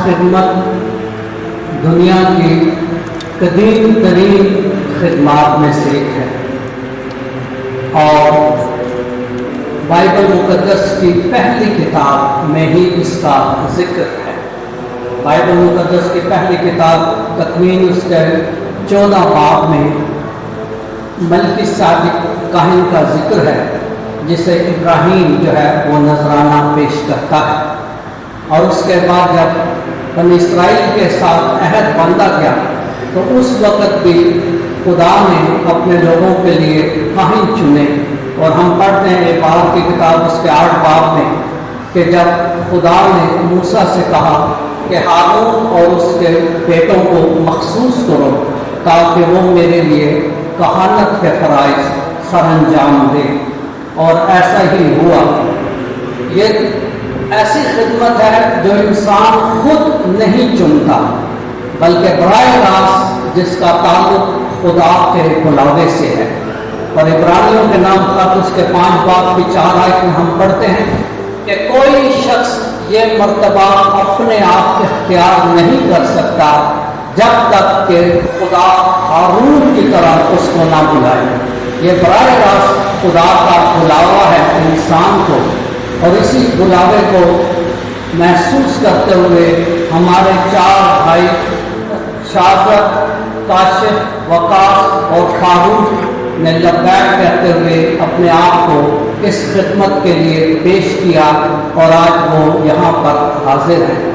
خدمت دنیا کی قدیم ترین خدمات میں سے ایک ہے اور بائبل مقدس کی پہلی کتاب میں ہی اس کا ذکر ہے۔ بائبل مقدس کی پہلی کتاب تکوین اس کے 14 باب میں ملکی صادق کاہن کا ذکر ہے، جسے ابراہیم جو ہے وہ نذرانہ پیش کرتا ہے، اور اس کے بعد جب بنی اسرائیل کے ساتھ عہد باندھا گیا تو اس وقت بھی خدا نے اپنے لوگوں کے لیے کاہن چنے، اور ہم پڑھتے ہیں عبارات کی کتاب اس کے 8 باب میں کہ جب خدا نے موسیٰ سے کہا کہ ہارون اور اس کے بیٹوں کو مخصوص کرو تاکہ وہ میرے لیے کہانت کے فرائض سر انجام دے، اور ایسا ہی ہوا۔ یہ ایسی خدمت ہے جو انسان خود نہیں چنتا، بلکہ براہ راست جس کا تعلق خدا کے بلاوے سے ہے۔ اور عبرانیوں کے نام خط اس کے 5 باب کی 4 آیت میں ہم پڑھتے ہیں کہ کوئی شخص یہ مرتبہ اپنے آپ اختیار نہیں کر سکتا جب تک کہ خدا ہارون کی طرح اس کو نہ بلائے۔ یہ براہ راست خدا کا بلاوا ہے انسان کو، اور اسی بلاوے کو محسوس کرتے ہوئے ہمارے 4 بھائی شادرک، کاشف، وقاص اور فاروق نے لبیک کہتے ہوئے اپنے آپ کو اس خدمت کے لیے پیش کیا، اور آج وہ یہاں پر حاضر ہیں۔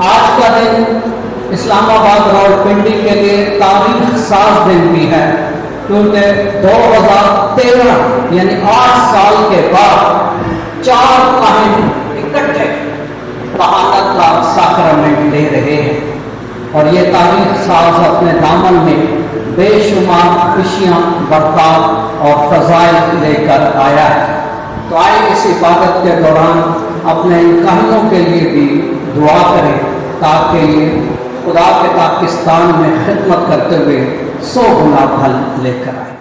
آج کا دن اسلام آباد راولپنڈی کے لیے تاریخ ساز دن بھی ہے، کیونکہ 2013 یعنی 8 سال کے بعد 4 کاہن اکٹھے کہانت کا ساکرامنٹ لے رہے ہیں، اور یہ تاریخ ساز اپنے دامن میں بے شمار خوشیاں، برکات اور فضائل لے کر آیا ہے۔ تو آئے اس عبادت کے دوران اپنے ان کاہنوں کے لیے بھی دعا کریں تاکہ یہ خدا کے پاکستان میں خدمت کرتے ہوئے 100 گنا پھل لے کر آئے۔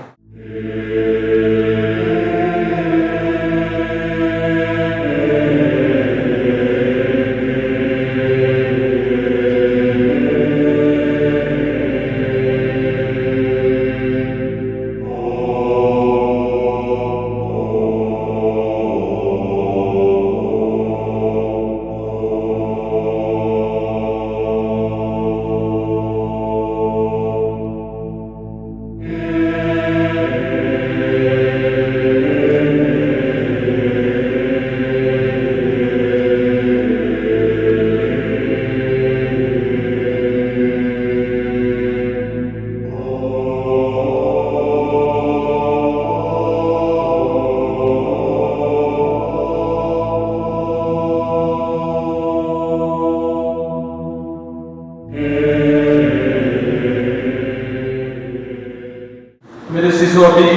میرے سیسو ابھی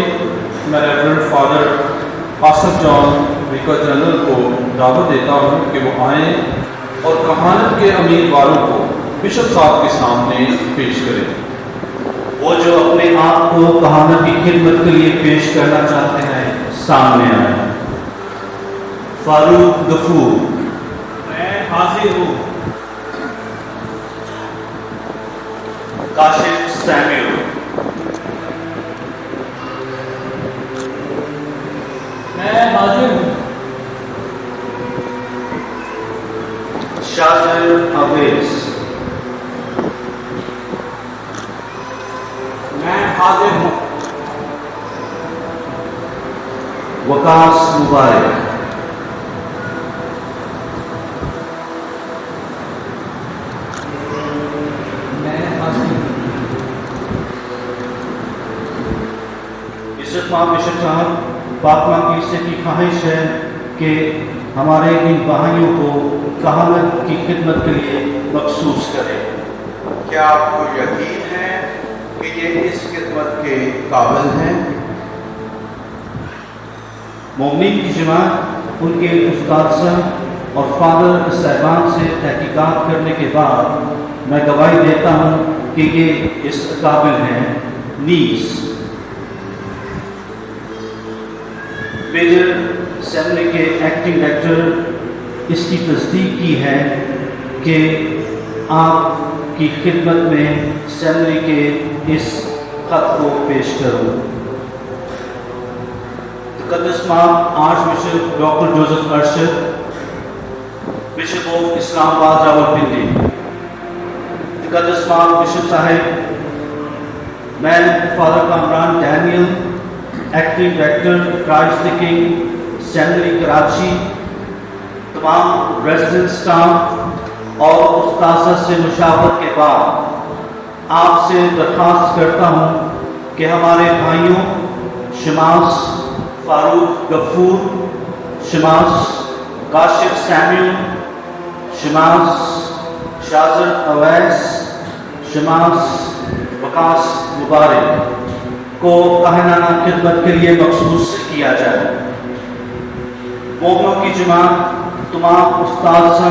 میں ریورنڈ فادر آصف جان ویکر جنرل کو دعوت دیتا ہوں کہ وہ آئیں اور کہانت کے امیدواروں کو بشپ صاحب کے سامنے پیش کریں۔ وہ جو اپنے آپ کو کہانت کی خدمت کے لیے پیش کرنا چاہتے ہیں سامنے آئیں۔ فاروق غفور، میں حاضر ہوں۔ کاشف سیمیل، میں حاضر ہوں۔ شاذر اویس، میں حاضر ہوں۔ وقاص مبارک، میں حاضر ہوں۔ بشپ صاحب، فاطمہ کلیسیا کی خواہش ہے کہ ہمارے ان بھائیوں کو کہانت کی خدمت کے لیے مخصوص کریں۔ کیا آپ کو یقین ہے کہ یہ اس خدمت کے قابل ہیں؟ مومنین کی جماعت ان کے استاد اور فادر صاحبان سے تحقیقات کرنے کے بعد میں گواہی دیتا ہوں کہ یہ اس قابل ہیں۔ نیز میجر اسمبلی کے ایکٹنگ ڈائریکٹر اس کی تصدیق کی ہے کہ آپ کی خدمت میں اسمبلی کے اس خط کو پیش کروں۔ تقدس مام arch bishop doctor Joseph Arshad, bishop of Islamabad Rawalpindi. تقدس مام بشپ صاحب، میں father Kamran Daniel, acting director Christ the king assembly Karachi, تمام ریزیڈنٹ اسٹاف اور استاذہ سے مشاورت کے بعد آپ سے درخواست کرتا ہوں کہ ہمارے بھائیوں شماس فاروق غفور، شماس کاشف سیمیول، شماس شازر اویس، شماس وقاص مبارک کو کاہنانہ خدمت کے لیے مخصوص کیا جائے۔ مومنوں کی جماعت تمام استاذ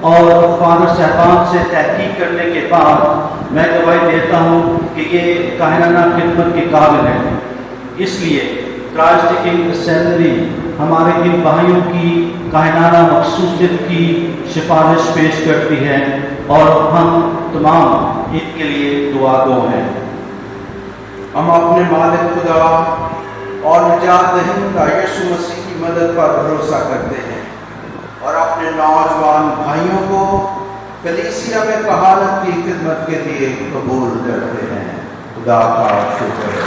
اور فادر صاحبان سے تحقیق کرنے کے بعد میں گواہی دیتا ہوں کہ یہ کاہنانہ خدمت کے قابل ہیں۔ اس لیے کرائسٹ دی کنگ اسمبلی ہمارے ان بھائیوں کی کاہنانہ مخصوصیت کی سفارش پیش کرتی ہے اور ہم تمام ان کے لیے دعا گو ہیں۔ ہم اپنے مالک خدا اور نجات دہندہ یسوع مسیح کی مدد پر بھروسہ کرتے ہیں اور اپنے نوجوان بھائیوں کو کلیسیا میں کہانت کی خدمت کے لیے قبول کرتے ہیں۔ خدا کا شکر ہے۔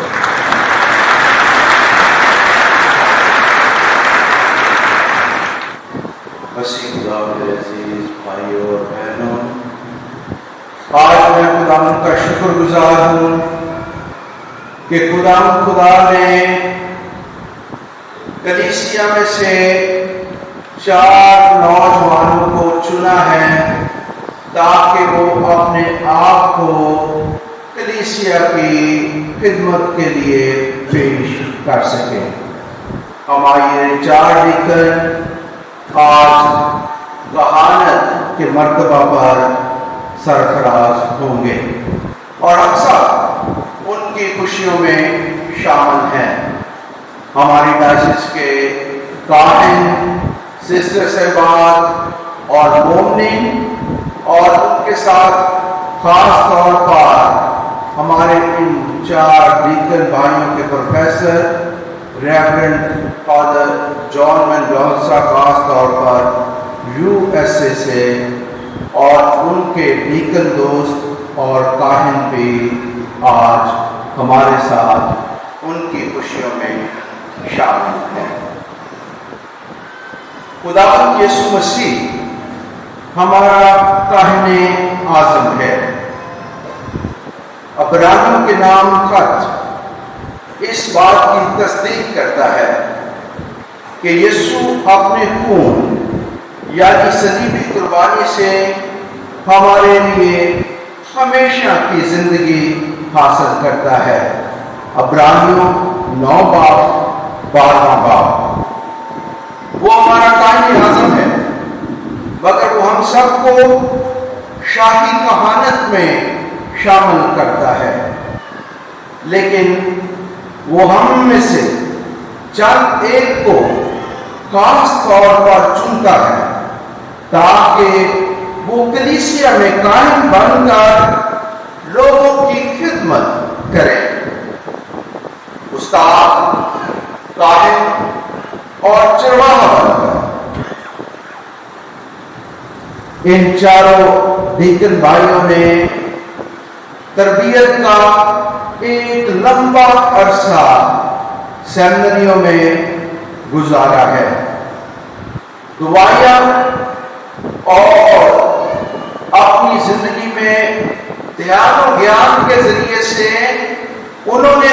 مسیح خدا کے عزیز بھائیوں اور بہنوں، آج میں خدا کا شکر گزار ہوں کہ خدا نے کلیسیا میں سے 4 نوجوانوں کو چنا ہے تاکہ وہ اپنے آپ کو کلیسیا کی خدمت کے لیے پیش کر سکیں۔ ہمارے 4 ڈیکن آج کہانت کے مرتبہ پر سرفراز ہوں گے اور اکثر ان کی خوشیوں میں شامل ہیں۔ ہماری ڈائسس کے کاہن، سسٹر صاحبان اور مومنین اور ان کے ساتھ خاص طور پر ہمارے ان 4 ڈیکن بھائیوں کے پروفیسر ریورنڈ فادر جان مینڈوزا خاص طور پر USA سے اور ان کے ڈیکن دوست اور کاہن بھی آج ہمارے ساتھ ان کی خوشیوں میں شامل ہیں۔ خداوند یسوع مسیح ہمارا کاہن اعظم ہے۔ عبرانیوں کے نام خط اس بات کی تصدیق کرتا ہے کہ یسوع اپنے خون یعنی صلیبی قربانی سے ہمارے لیے ہمیشہ کی زندگی حاصل کرتا ہے۔ عبرانیوں 9:12 وہ ہمارا کاہن اعظم ہے، مگر وہ ہم سب کو شاہی کہانت میں شامل کرتا ہے، لیکن وہ ہم میں سے چند ایک کو خاص طور پر چنتا ہے تاکہ وہ کلیسیا میں کاہن بن کر لوگوں کی خدمت کرے۔ استاد، کاہن اور چرواہا بن کر ان 4 ڈیکن بھائیوں نے تربیت کا ایک لمبا عرصہ سیمنریوں میں گزارا ہے۔ دعائیاں اور اپنی زندگی میں دھیان و گیان کے ذریعے سے انہوں نے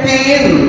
3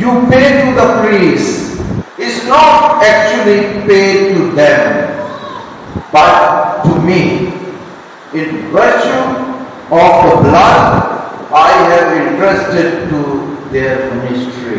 you pay to the priest is not actually paid to them but to me in virtue of the blood I have entrusted to their ministry।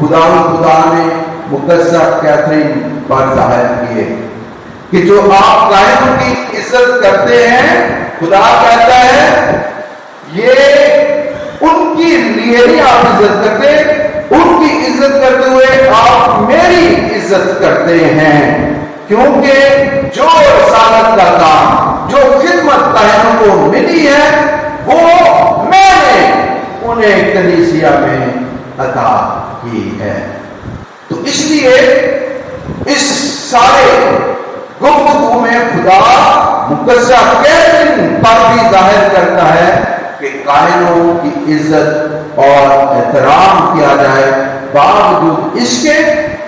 خدا نے مقدسہ کیتھرین پر ظاہر کیے کہ جو آپ کائنوں کی عزت کرتے ہیں، خدا کہتا ہے یہ ان کی لیے نہیں آپ عزت کرتے، ان کی عزت کرتے ہوئے آپ میری عزت کرتے ہیں، کیونکہ جو رسالت کا کام، جو خدمت کائنوں کو ملی ہے، وہ میں نے انہیں کلیسیا میں عطا کی ہے۔ تو اس لیے اس سارے گفتگو میں خدا مقدسہ کیتھرین پر بھی ظاہر کرتا ہے کہ کائنوں کی عزت اور احترام کیا جائے، باوجود اس کے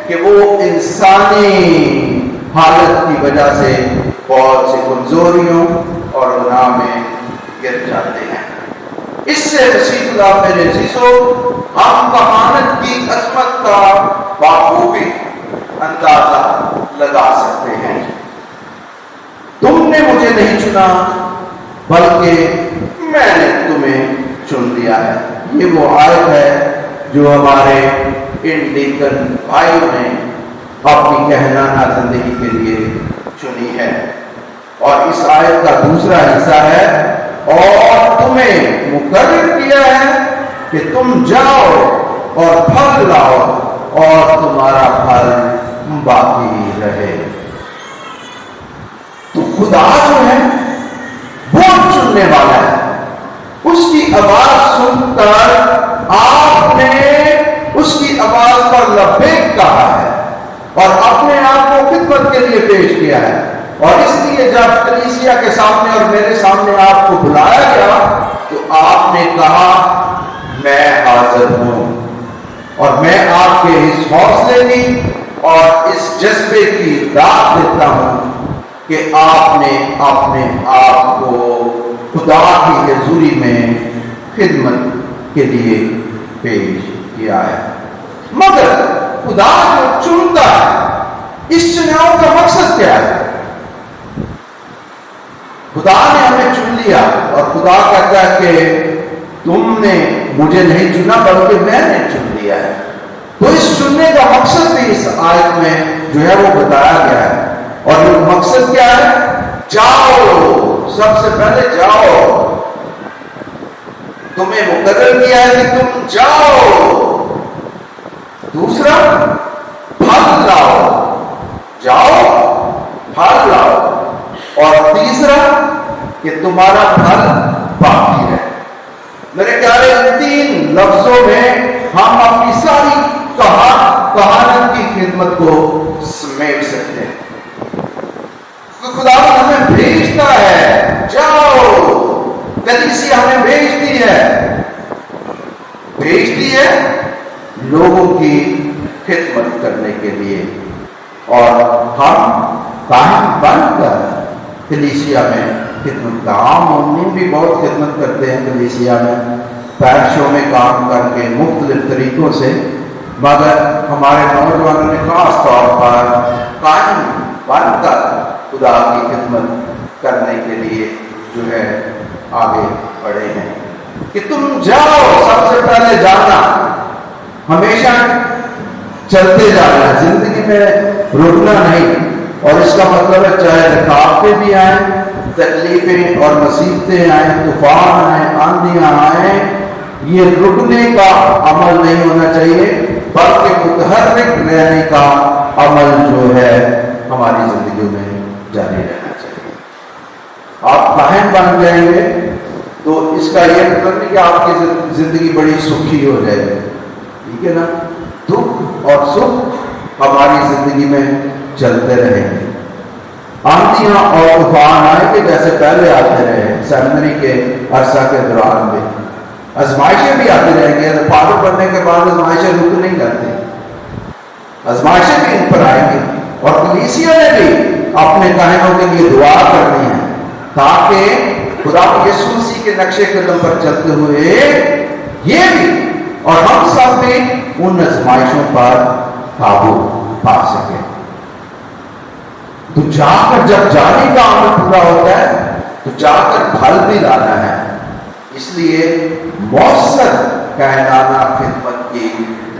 کہ وہ انسانی حالت کی وجہ سے بہت سی کمزوریوں اور گناہ میں گر جاتے ہیں۔ اس سے مسیح خدا میرے عزیزو، ہم کہانت کی عظمت کا بخوبی اندازہ لگا سکتے ہیں۔ تم نے مجھے نہیں چنا بلکہ میں نے تمہیں چن لیا ہے۔ یہ وہ آیت ہے جو ہمارے ان ڈیکن بھائیوں نے اپنی کہنانہ زندگی کے لیے چنی ہے، اور اس آیت کا دوسرا حصہ ہے، اور تمہیں مقرر کیا ہے کہ تم جاؤ اور پھل لاؤ اور تمہارا پھل باقی رہے۔ تو خدا جو ہے وہ چننے والا ہے۔ اس کی آواز سن کر آپ نے اس کی آواز پر لبیک کہا ہے اور اپنے آپ کو خدمت کے لیے پیش کیا ہے، اور اس لیے جب کلیسیا کے سامنے اور میرے سامنے آپ کو بلایا گیا تو آپ نے کہا میں حاضر ہوں، اور میں آپ کے اس حوصلے کی اور اس جذبے کی داد دیتا ہوں کہ آپ نے اپنے آپ کو خدا کی حضوری میں خدمت کے لیے پیش کیا ہے۔ مگر خدا جو چنتا ہے، اس چناؤ کا مقصد کیا ہے؟ خدا نے ہمیں چن لیا، اور خدا کہتا ہے کہ تم نے مجھے نہیں چنا بلکہ میں نے چن لیا ہے۔ تو اس چننے کا مقصد بھی اس آیت میں جو ہے وہ بتایا گیا ہے، اور یہ مقصد کیا ہے؟ جاؤ، سب سے پہلے جاؤ، تمہیں مقرر کیا ہے کہ تم جاؤ۔ دوسرا، پھل لاؤ، جاؤ پھل لاؤ، اور تیسرا کہ تمہارا پھل باقی ہے۔ میرے پیارے، ان تین لفظوں میں ہم اپنی ساری کہانت کی خدمت کو سمیٹ سکتے ہیں۔ خدا ہمیں بھیجتا ہے، جاؤ، کلیسیا ہمیں بھیجتی ہے لوگوں کی خدمت کرنے کے لیے، اور ہم کاہن بن کر کلیسیا میں خدمت کا عام مومنین بھی بہت خدمت کرتے ہیں کلیسیا میں، پیرشوں میں کام کر کے مختلف طریقوں سے، مگر ہمارے نوجوانوں نے خاص طور پر کاہن بن کر خدا کی خدمت کرنے کے لیے جو ہے آگے بڑھے ہیں کہ تم جاؤ۔ سب سے پہلے جانا، ہمیشہ چلتے جانا، زندگی میں رکنا نہیں، اور اس کا مطلب ہے چاہے رکاوٹیں بھی آئیں، تکلیفیں اور مصیبتیں آئیں، طوفان آئیں، آندیاں آئیں، یہ رکنے کا عمل نہیں ہونا چاہیے، بلکہ متحرک رہنے کا عمل جو ہے ہماری زندگیوں میں جاری رہنا چاہیے۔ آپ کاہن بن جائیں گے تو اس کا یہ مطلب نہیں کہ آپ کی زندگی بڑی سکھی ہو جائے گی، ٹھیک ہے نا؟ دکھ اور سکھ ہماری زندگی میں چلتے رہیں گے، آندیاں اور طوفان آئیں گے جیسے پہلے آتے رہے، سیمنری کے عرصہ کے دوران بھی آزمائشیں بھی آتی رہیں گی، فارغ بننے کے بعد آزمائشیں رک نہیں جاتی، آزمائشیں بھی ان پر آئیں گی، اور کلیسیا نے بھی اپنے کاہنوں کے لیے دعا کرنی ہے تاکہ خدا یسوع مسیح کے نقشے قدم پر چلتے ہوئے یہ بھی اور ہم سب بھی ان آزمائشوں پر قابو پا سکیں۔ تو جا کر جب جانے کا عمل پورا ہوتا ہے تو جا کر پھل بھی لانا ہے، اس لیے مؤثر کائنانہ خدمت کی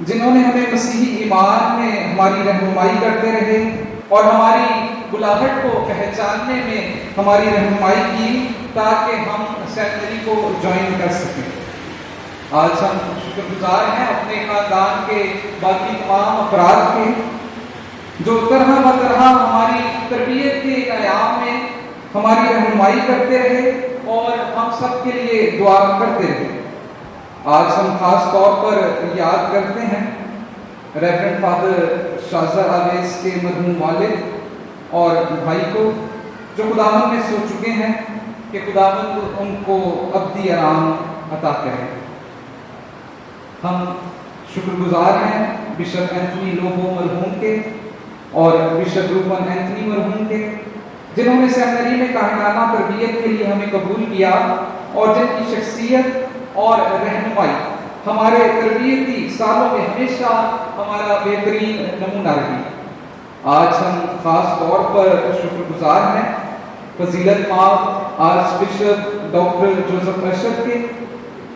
جنہوں نے ہمیں مسیحی ایمان میں ہماری رہنمائی کرتے رہے اور ہماری بلاہٹ کو پہچاننے میں ہماری رہنمائی کی تاکہ ہم سیمنری کو جوائن کر سکیں۔ آج ہم شکر گزار ہیں اپنے خاندان کے باقی تمام افراد کے جو طرح طرح ہماری تربیت کے قیام میں ہماری رہنمائی کرتے رہے اور ہم سب کے لیے دعا کرتے رہے۔ آج ہم خاص طور پر یاد کرتے ہیں ریورنڈ فادر شازر آویز کے مرحوم والد اور بھائی کو جو خداوند میں سو چکے ہیں کہ خداوند ان کو ابدی آرام عطا کرے۔ ہم شکر گزار ہیں بشپ اینتھنی لوبو مرحوم کے اور بشپ روپن اینتھنی مرحوم کے جنہوں نے سیمنری میں کاہنانہ تربیت کے لیے ہمیں قبول کیا اور جن کی شخصیت اور رہنمائی ہمارے تربیتی سالوں میں ہمیشہ ہمارا بہترین نمونہ رہی۔ آج ہم خاص طور پر شکر گزار ہیں فضیلت مآب arch bishop doctor Joseph Arshad کے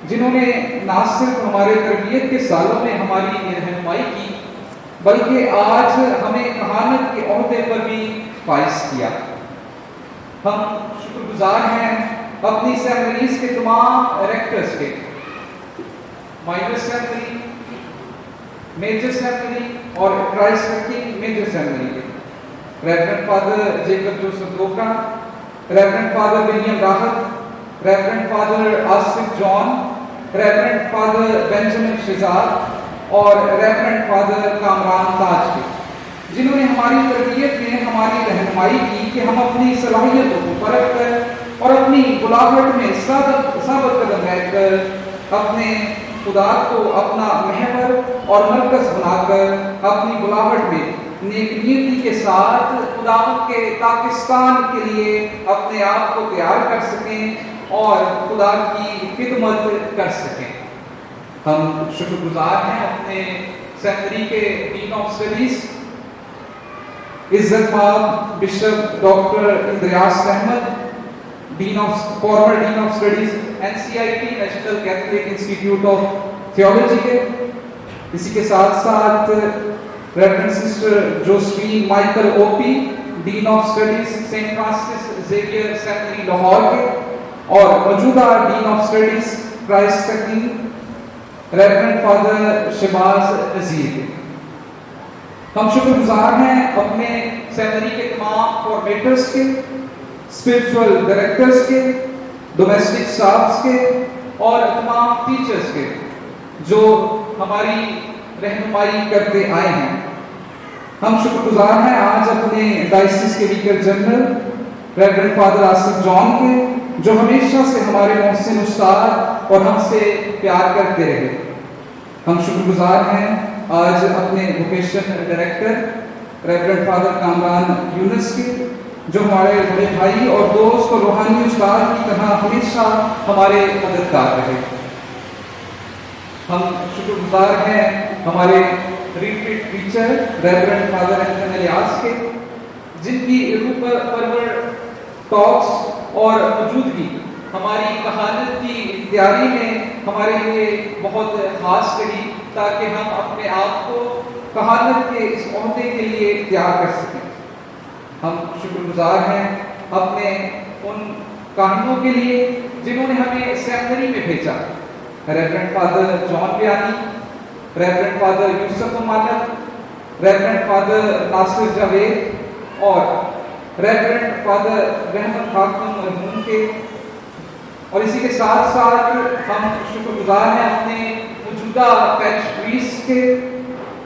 جنہوں نے نہ صرف ہمارے تربیت کے سالوں میں ہماری رہنمائی کی بلکہ آج ہمیں کہانت کے عہدے پر بھی فائز کیا۔ ہم شکر گزار ہیں اپنی سیمنریز کے تمام ریکٹرز کے، مائنر سیمنری، میجر سیمنری اور کرائسٹ کنگ میجر سیمنری کے، reverend father Jacob Joseph Dogra, reverend father William Rahat, reverend father Asif John, reverend father Benjamin Shahzad اور ریورنڈ فادر کامران تاج کے جنہوں نے ہماری تربیت میں ہماری رہنمائی کی کہ ہم اپنی صلاحیتوں کو پرکھ کر اور اپنی بلاغت میں ثابت قدم رہ کر اپنے خدا کو اپنا محور اور مرکز بنا کر اپنی بلاغت میں نیک نیتی کے ساتھ خداوند کے پاکستان کے لیے اپنے آپ کو تیار کر سکیں اور خدا کی خدمت کر سکیں۔ ہم شکر گزار ہیں اپنے سیمنری کے ڈین آف اسٹڈیز عزت مآب bishop doctor Andreas Ahmed, former dean of studies NCIT national catholic institute of theology کے، اسی کے ساتھ ساتھ reverend sister Josephine Michael O P dean of studies Saint Francis Xavier seminary Lahore کے اور موجودہ dean of studies Christ king reverend father Shahbaz Nazir کے۔ ہم شکر گزار ہیں اپنے سیمنری کے تمام فارمیٹرز کے، اسپرچول ڈائریکٹرز کے، ڈومیسٹک سٹافز کے اور تمام ٹیچرز کے جو ہماری رہنمائی کرتے آئے ہیں۔ ہم شکر گزار ہیں آج اپنے ڈائسس کے vicar general reverend father Asif جان کے جو ہمیشہ سے ہمارے محسن استاد اور ہم سے پیار کرتے رہے۔ ہم شکر گزار ہیں آج اپنے vocation director reverend father Kamran Younis کے جو ہمارے بڑے بھائی اور دوست اور روحانی استاد کی طرح ہمیشہ ہمارے مددگار رہے۔ ہم شکر گزار ہیں ہمارے retreat teacher reverend father Anthony Ilyas کے جن کی روح پرور ٹاکس اور موجودگی ہماری کہانت کی تیاری میں ہمارے لیے بہت خاص رہی تاکہ ہم اپنے آپ کو کہانت کے اس عہدے کے لیے تیار کر سکیں۔ ہم شکر گزار ہیں اپنے ان کاہنوں کے لیے جنہوں نے ہمیں سیمنری میں بھیجا، ریورنڈ فادر جان بیانی، ریورنڈ فادر یوسف مالک، ریورنڈ فادر ناصر جاوید اور ریورنڈ فادر رحمت خاتون مرحوم کے، اور اسی کے ساتھ ساتھ ہم شکر گزار ہیں اپنے موجودہ پیرش پریسٹ کے،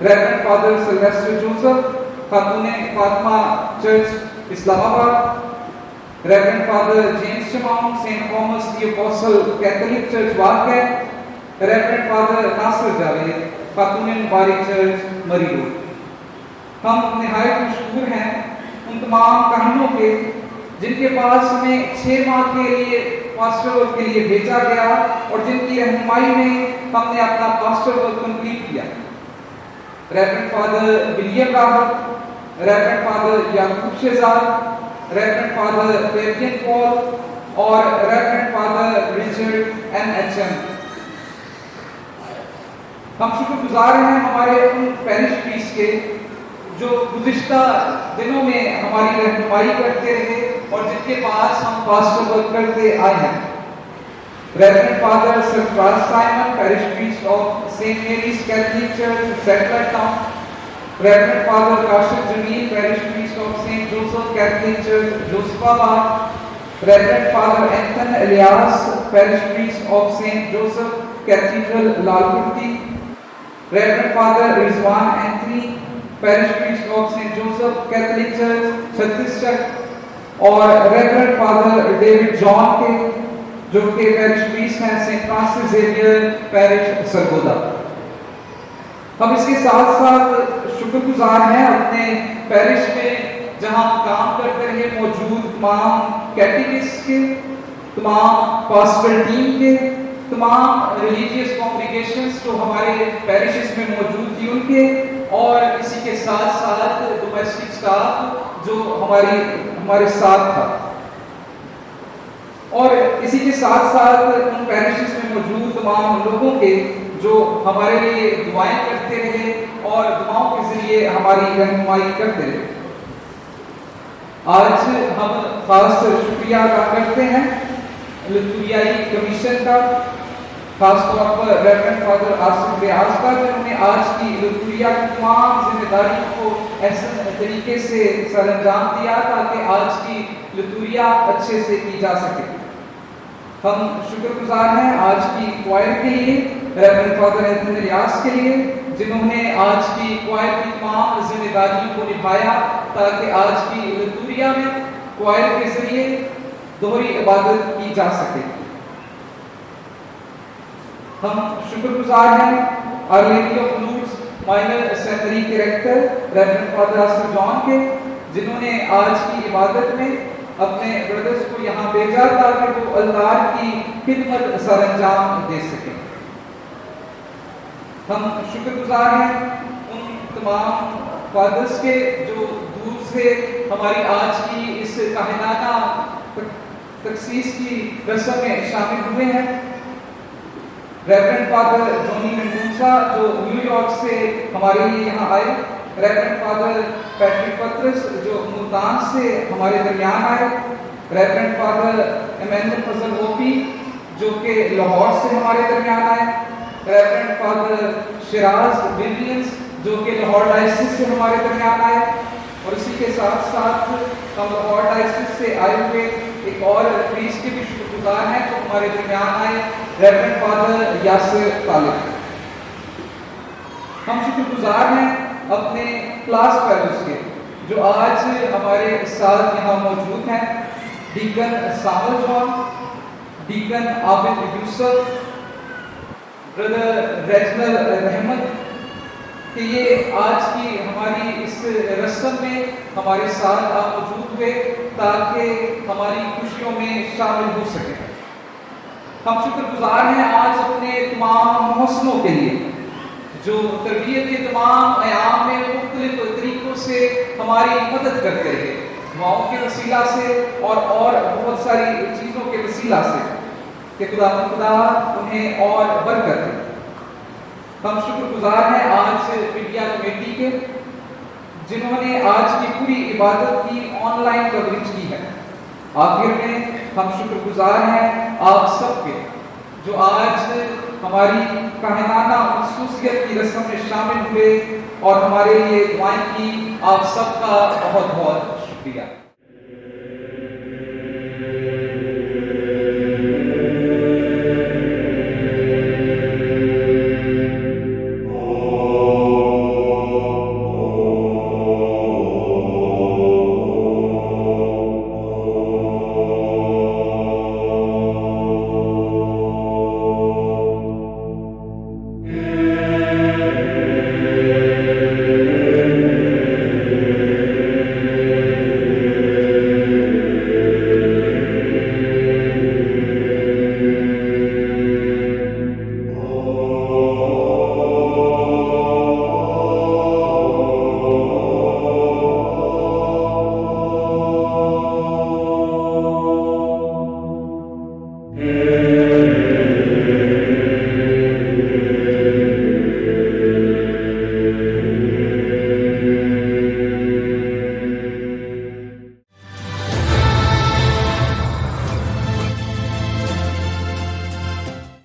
reverend father Sylvester Joseph Khatoon Fatima church Islamabad, reverend father James چماؤن saint Thomas the apostle catholic church واقع، reverend father Nasir Javed Khatoon Mubarak church مری روڈ۔ ہم نہایت مشکور ہیں ان تمام کاہنوں کے جن کے پاس ہمیں 6 ماہ کے لیے پاسٹر ورک کے لیے بھیجا گیا اور جن کی رہنمائی میں ہم نے اپنا پاسٹر ورک کمپلیٹ کیا۔ Reverend father William Rahat, reverend father یعقوب شہزاد، ریورنڈ فادر فیبین پال اور ریورنڈ فادر رچرڈ NHM۔ ہم شکر گزار ہیں ہمارے ان پیرش پریسٹ کے جو گزشتہ دنوں میں ہماری رہنمائی کرتے رہے اور جن کے پاس ہم پاسٹر ورک کرتے آئے ہیں. Reverend Father Sir Simon, Parish Priest of St. Mary's Catholic Church, Settler Town. Reverend Father Kashif Jameel, Parish Priest of St. Joseph Catholic Church, Josephabad. Reverend Father Anthony Elias, Parish Priest of St. Joseph Cathedral, Lalpurdi. Reverend Father Rizwan Anthony, Parish Priest of St. Joseph Catholic Church, Chhattisgarh. اور Reverend Father David John کے جو کہ parish priest ہیں saint Francis Xavier parish Sargodha. ہم اس کے ساتھ ساتھ شکر گزار ہیں اپنے پیرش میں جہاں کام کرتے رہے موجود تمام کیٹیکسٹ کے، تمام پاسٹرل ٹیم کے، تمام ریلیجیس کانگریگیشنز جو ہمارے پیرشز میں موجود تھی ان کے، اور اسی کے ساتھ ساتھ ڈومیسٹک سٹاف جو ہمارے ساتھ تھا. اور اسی کے ساتھ ساتھ ان پیرشز میں موجود تمام لوگوں کے جو ہمارے لیے دعائیں کرتے رہے اور دعاؤں کے ذریعے ہماری رہنمائی کرتے رہے. آج ہم خاص شکریہ ادا کرتے ہیں لتوریائی کمیشن کا، خاص طور پر ریورنڈ فادر آصف ریاض کا، جنہوں نے آج کی لتوریا کی تمام ذمہ داریوں کو احسن طریقے سے سر انجام دیا تاکہ آج کی لتوریا اچھے سے کی جا سکے. ہم شکر گزار ہیں آج کی کوائر کے لیے، ریورنڈ فادر اینتھنی الیاس کے لیے، جنہوں نے آج کی کوائر کی تمام ذمہ داریوں کو نبھایا تاکہ آج کی لتوریا میں کوائر کے ذریعے دوہری عبادت کی جا سکے. ہم شکر گزار ہیں Our Lady of Lourdes minor assembly کے ریکٹر ریورنڈ فادر آصف جان کے، جنہوں نے آج کی عبادت میں اپنے بردرز کو یہاں بھیجا تاکہ وہ التار کی خدمت سر انجام دے سکیں. ہم شکر گزار ہیں ان تمام فادرز کے جو دور سے ہماری آج کی اس کاہنانہ تخصیص کی رسم میں شامل ہوئے ہیں. ریورنڈ فادر جونی مینڈوسا جو نیو یارک سے ہمارے لیے یہاں آئے، ریورنڈ فادر پیٹرک پترس جو ملتان سے ہمارے درمیان آئے، ریورنڈ فادر ایمینول فضل اوپی جو کہ لاہور سے ہمارے درمیان آئے، ریورنڈ فادر شیراز ولینز جو کہ لاہور ڈائسس سے ہمارے درمیان آئے. اور اسی کے ساتھ ساتھ ہم لاہور ڈائسس سے آئے ہوئے ایک اور پریسٹ کے بھی شکر گزار ہیں جو ہمارے درمیان آئے، ریورنڈ فادر یاسر طالب. ہم شکر گزار ہیں اپنے کلاس فیلوز کے جو آج ہمارے ساتھ یہاں موجود ہیں، ڈیکن سامل جان، ڈیکن عابد یوسف، بردر ریجنل رحمت، کہ یہ آج کی ہماری اس رسم میں ہمارے ساتھ آپ موجود ہوئے تاکہ ہماری خوشیوں میں شامل ہو سکیں. ہم شکر گزار ہیں آج اپنے تمام محسنوں کے لیے جو تربیت کے تمام ایام میں مختلف طریقوں سے ہماری مدد کرتے رہے، دعاؤں کے وسیلہ سے اور بہت ساری چیزوں کے وسیلہ سے، کہ خدا انہیں اور برکت دے. ہم شکر گزار ہیں آج میڈیا کمیٹی کے جنہوں نے آج کی پوری عبادت کی آن لائن کوریج کی ہے. آخر میں ہم شکر گزار ہیں آپ سب کے جو آج ہماری کاہنانہ خصوصیت کی رسم میں شامل ہوئے اور ہمارے لیے دعائیں کی. آپ سب کا بہت بہت شکریہ.